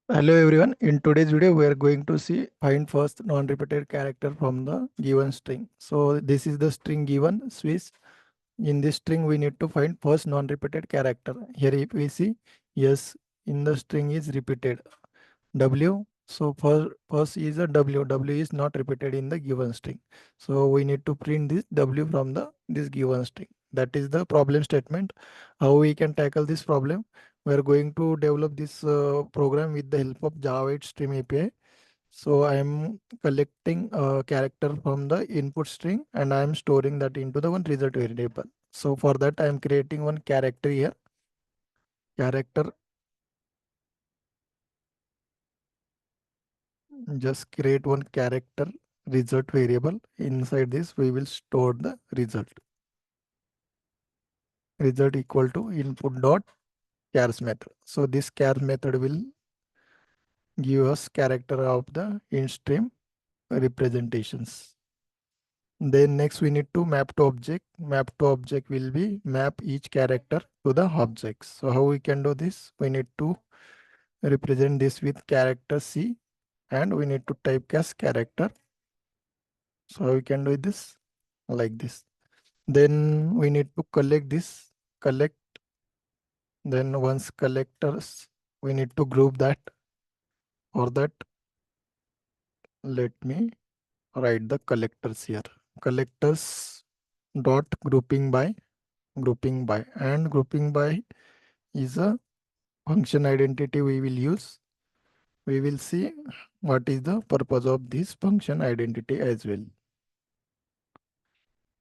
Hello everyone. In today's video, we are going to see find first non-repeated character from the given string. So this is the string given Swiss. In this string, we need to find first non-repeated character. Here if we see yes in the string is repeated W. So first is a W. W is not repeated in the given string. So we need to print this W from the this given string. That is the problem statement. How we can tackle this problem? We are going to develop this program with the help of Java 8 Stream API. So I am collecting a character from the input string and I am storing that into the one result variable. So for that I am creating one character here. Character, just create one character result variable. Inside this we will store the result. Result equal to input dot chars method. So this chars method will give us character of the int stream representations. Then next we need to map to object. Map to object will be map each character to the objects. So how we can do this? We need to represent this with character C and we need to typecast character. So how we can do this? Like this. Then we need to collect this, collect. Then once collectors, we need to group that. For that, let me write the collectors here. Collectors dot grouping by, and grouping by is a function identity we will use. We will see what is the purpose of this function identity as well.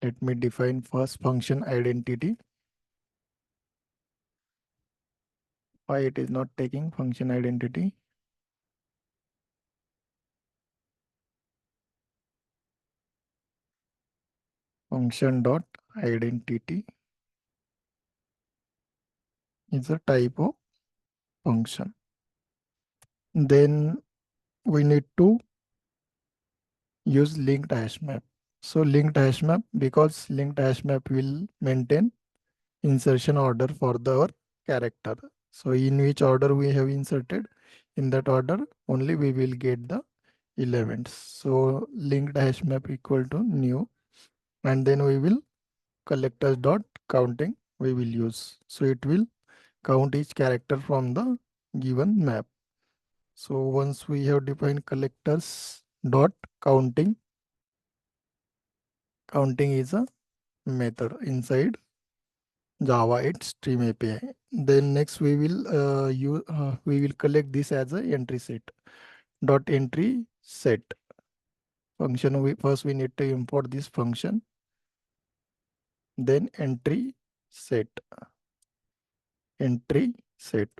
Let me define first function identity. Why it is not taking function identity? Function dot identity is a type of function. Then we need to use linked hash map. So linked hash map, because linked hash map will maintain insertion order for the our character. So in which order we have inserted, in that order only we will get the elements. So linked hash map equal to new, and then we will collectors dot counting we will use. So it will count each character from the given map. So once we have defined collectors dot counting, counting is a method inside Java 8 Stream API. Then next we will collect this as a entry set. Dot entry set function. We need to import this function. Then entry set.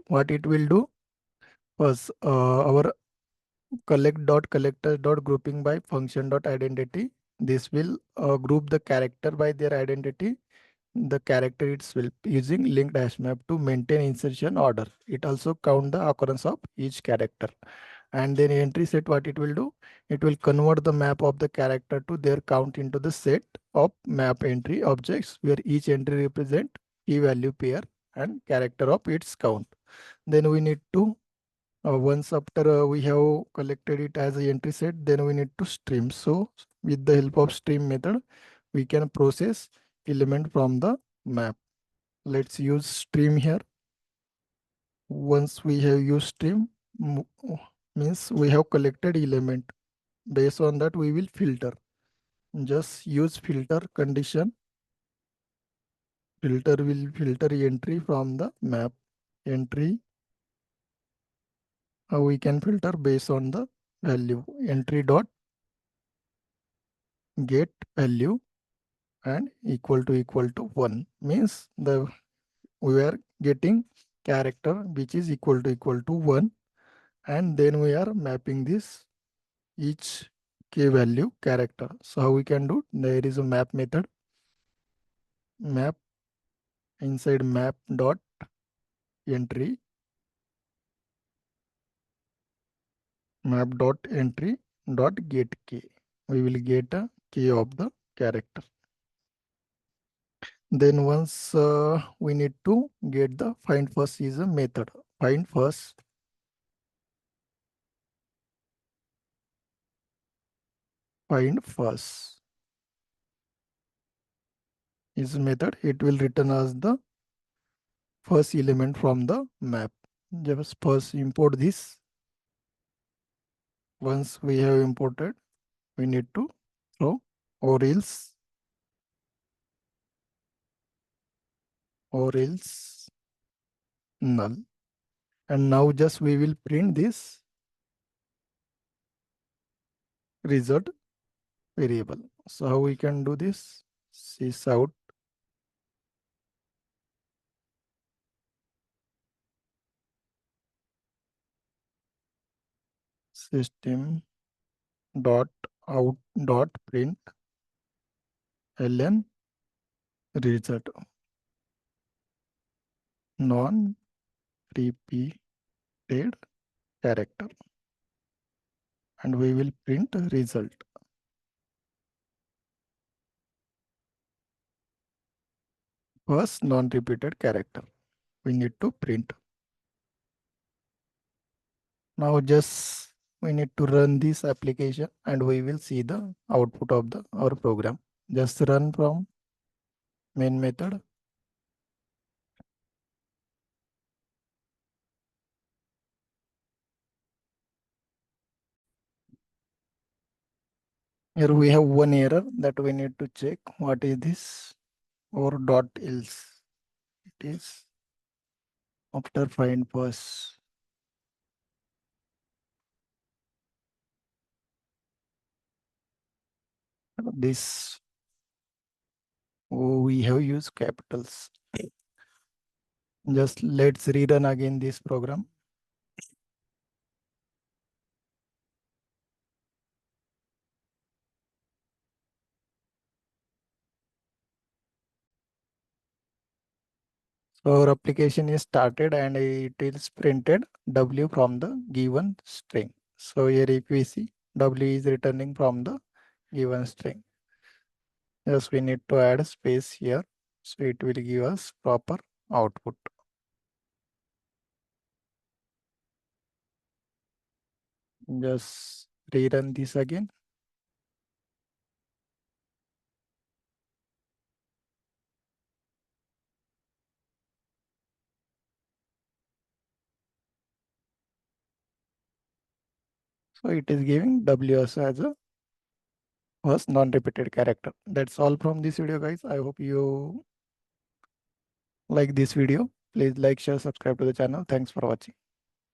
What it will do? First, our collector dot grouping by function dot identity. This will group the character by their identity. The character itself using linked hash map to maintain insertion order. It also count the occurrence of each character. And then entry set, what it will do? It will convert the map of the character to their count into the set of map entry objects where each entry represent key value pair and character of its count. Then we need to once after we have collected it as a entry set, then we need to stream. So with the help of stream method, we can process element from the map. Let's use stream here. Once we have used stream, means we have collected element. Based on that, we will filter. Just use filter condition. Filter will filter entry from the map. Entry, we can filter based on the value. Entry dot get value and equal to 1 means the we are getting character which is equal to 1, and then we are mapping this each key value character. So how we can do? There is a map method. Map, inside map dot entry, map dot entry dot get key. We will get a key of the character. Then once we need to get the find first is a method. Find first find first. Is method, it will return us the first element from the map. Just first import this. Once we have imported, we need to throw or else null. And now just we will print this result variable. So how we can do this? Sysout system dot out dot print ln result non repeated character, and we will print result. First non-repeated character we need to print. Now just we need to run this application and we will see the output of the our program. Just run from main method. Here we have one error that we need to check. What is this? Or dot else. It is after find first. This we have used capitals. Just let's rerun again this program. So our application is started and it is printed W from the given string. So here if we see W is returning from the given string. Yes, we need to add space here. So it will give us proper output. Just rerun this again. So it is giving WS as a first non-repeated character. That's all from this video, guys. I hope you like this video. Please like, share, subscribe to the channel. Thanks for watching.